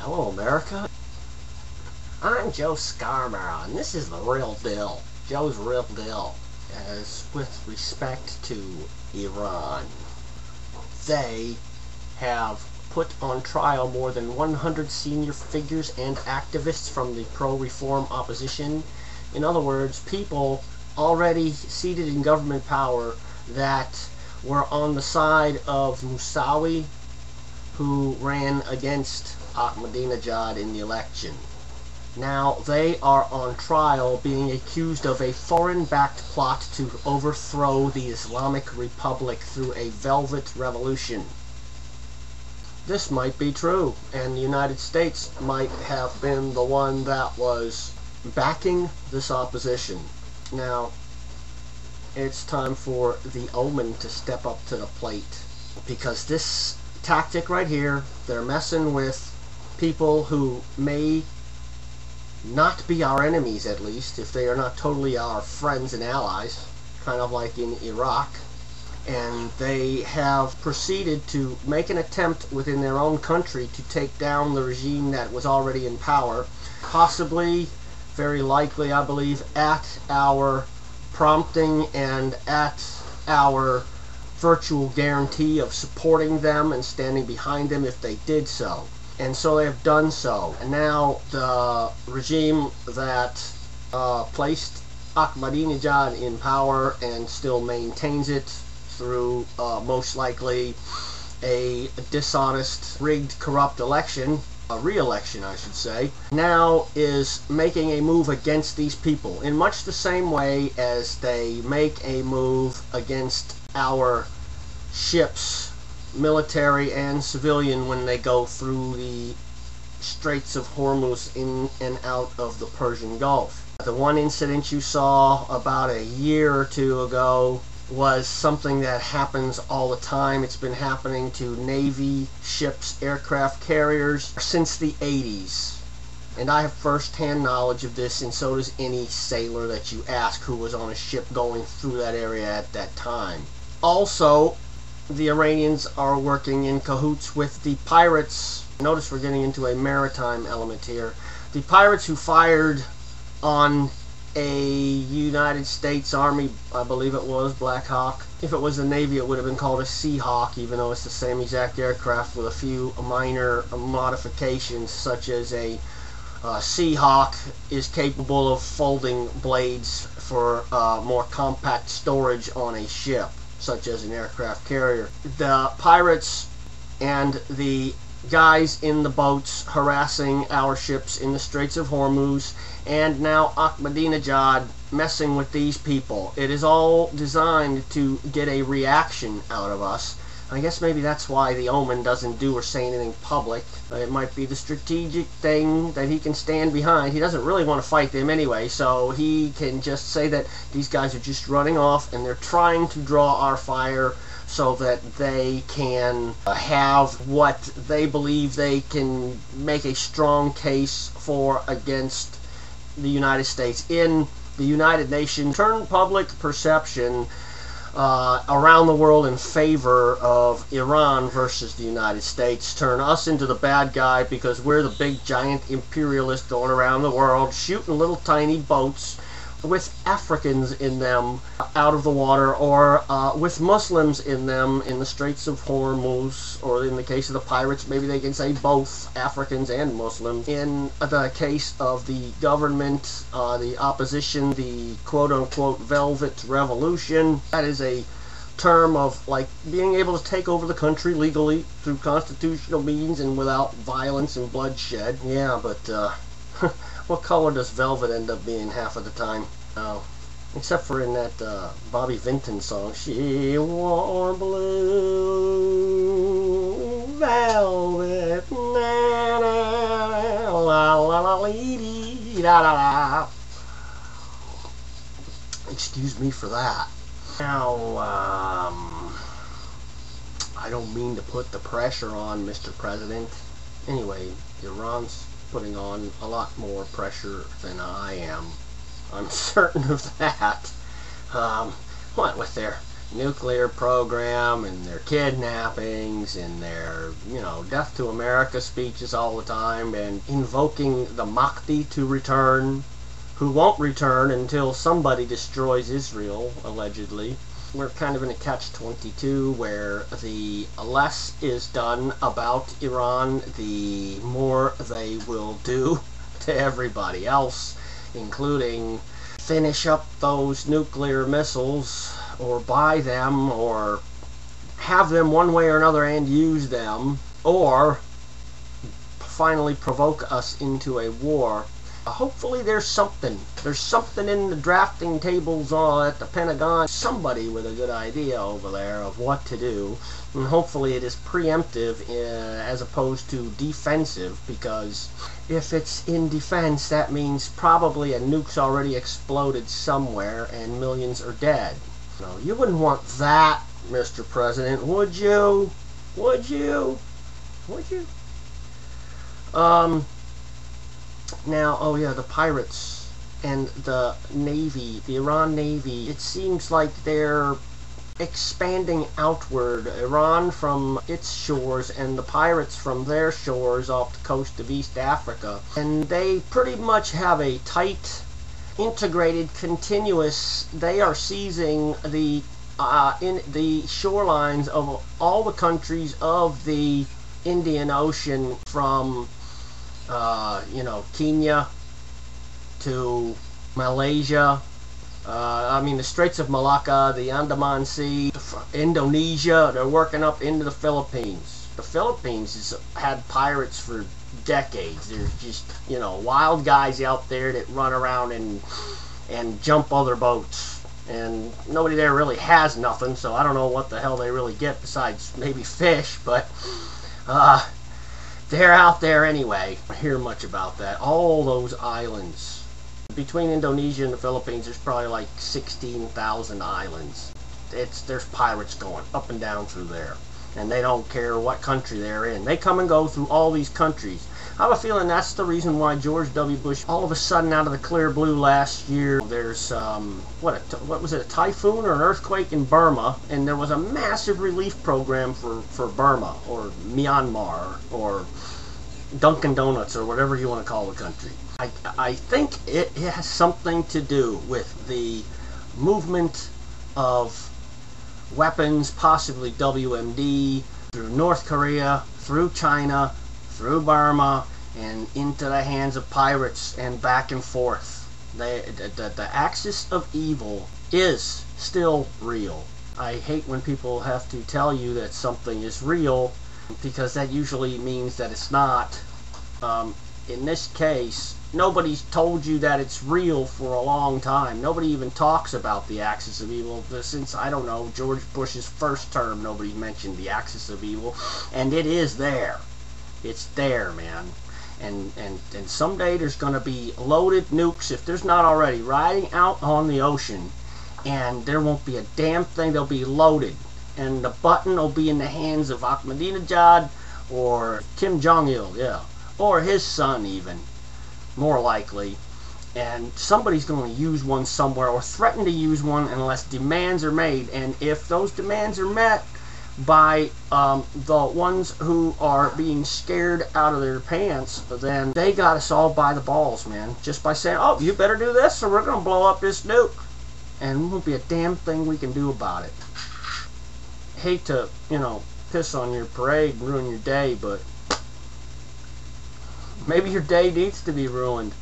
Hello, America. I'm Joe Scarborough, and this is the real deal. Joe's real deal. As with respect to Iran, they have put on trial more than 100 senior figures and activists from the pro-reform opposition. In other words, people already seated in government power that were on the side of Musawi, who ran against Ahmadinejad in the election. Now they are on trial being accused of a foreign-backed plot to overthrow the Islamic Republic through a velvet revolution. This might be true, and the United States might have been the one that was backing this opposition. Now, it's time for the omen to step up to the plate, because this tactic right here, they're messing with people who may not be our enemies, at least, if they are not totally our friends and allies, kind of like in Iraq. And they have proceeded to make an attempt within their own country to take down the regime that was already in power, possibly, very likely, I believe, at our prompting and at our virtual guarantee of supporting them and standing behind them if they did so. And so they have done so. And now the regime that placed Ahmadinejad in power and still maintains it through most likely a dishonest, rigged, corrupt election, a re-election I should say, now is making a move against these people in much the same way as they make a move against our ships, military and civilian, when they go through the Straits of Hormuz in and out of the Persian Gulf. The one incident you saw about a year or two ago was something that happens all the time. It's been happening to Navy ships, aircraft carriers since the 80s. And I have first-hand knowledge of this, and so does any sailor that you ask who was on a ship going through that area at that time. Also, the Iranians are working in cahoots with the pirates. Notice we're getting into a maritime element here. The pirates who fired on a United States Army, I believe it was, Black Hawk. If it was the Navy, it would have been called a Seahawk, even though it's the same exact aircraft with a few minor modifications, such as a Seahawk is capable of folding blades for more compact storage on a ship, such as an aircraft carrier. The pirates and the guys in the boats harassing our ships in the Straits of Hormuz, and now Ahmadinejad messing with these people. It is all designed to get a reaction out of us. I guess maybe that's why the omen doesn't do or say anything public. It might be the strategic thing that he can stand behind. He doesn't really want to fight them anyway, so he can just say that these guys are just running off and they're trying to draw our fire so that they can have what they believe they can make a strong case for against the United States in the United Nations. Turn public perception around the world in favor of Iran versus the United States. Turn us into the bad guy because we're the big giant imperialist going around the world shooting little tiny boats with Africans in them out of the water, or with Muslims in them in the Straits of Hormuz, or in the case of the pirates, maybe they can say both Africans and Muslims. In the case of the government, the opposition, the quote-unquote Velvet Revolution, that is a term of like being able to take over the country legally through constitutional means and without violence and bloodshed. Yeah, but what color does velvet end up being half of the time? Oh, except for in that Bobby Vinton song, she wore blue velvet, na, na, la la la dee, da da da. Excuse me for that. Now, I don't mean to put the pressure on, Mr. President. Anyway, Iran's putting on a lot more pressure than I am. I'm certain of that. What with their nuclear program and their kidnappings and their, death to America speeches all the time, and invoking the Mahdi to return, who won't return until somebody destroys Israel, allegedly. We're kind of in a catch-22 where the less is done about Iran, the more they will do to everybody else, including finish up those nuclear missiles, or buy them, or have them one way or another and use them, or finally provoke us into a war. Hopefully there's something in the drafting tables at the Pentagon, somebody with a good idea over there of what to do, and hopefully it is preemptive as opposed to defensive, because if it's in defense, that means probably a nuke's already exploded somewhere and millions are dead. No, you wouldn't want that, Mr. President, would you? Would you? Would you? Now, oh yeah, the pirates and the Navy, the Iran Navy, it seems like they're expanding outward. Iran from its shores and the pirates from their shores off the coast of East Africa. And they pretty much have a tight, integrated, continuous, they are seizing the in the shorelines of all the countries of the Indian Ocean, from Kenya to Malaysia, the Straits of Malacca, the Andaman Sea, Indonesia. They're working up into the Philippines. The Philippines has had pirates for decades. There's just, wild guys out there that run around and jump other boats. And nobody there really has nothing, so I don't know what the hell they really get besides maybe fish, but they're out there anyway. I hear much about that. All those islands. Between Indonesia and the Philippines, there's probably like 16,000 islands. There's pirates going up and down through there. And they don't care what country they're in. They come and go through all these countries. I have a feeling that's the reason why George W. Bush, all of a sudden out of the clear blue last year, there's, what was it, a typhoon or an earthquake in Burma, and there was a massive relief program for Burma, or Myanmar, or Dunkin' Donuts, or whatever you want to call the country. I think it has something to do with the movement of weapons, possibly WMD, through North Korea, through China, through Burma, and into the hands of pirates and back and forth. The axis of evil is still real. I hate when people have to tell you that something is real, because that usually means that it's not. In this case, nobody's told you that it's real for a long time. Nobody even talks about the axis of evil. Since, I don't know, George Bush's first term, nobody mentioned the axis of evil. And it is there. It's there, man. And someday there's going to be loaded nukes, if there's not already, riding out on the ocean. And there won't be a damn thing. They'll be loaded. And the button will be in the hands of Ahmadinejad or Kim Jong-il, yeah. Or his son, even. More likely. And somebody's going to use one somewhere, or threaten to use one, unless demands are made. And if those demands are met by the ones who are being scared out of their pants, then they got us all by the balls, man. Just by saying, oh, you better do this or we're going to blow up this nuke. And there won't be a damn thing we can do about it. Hate to, piss on your parade and ruin your day, but maybe your day needs to be ruined.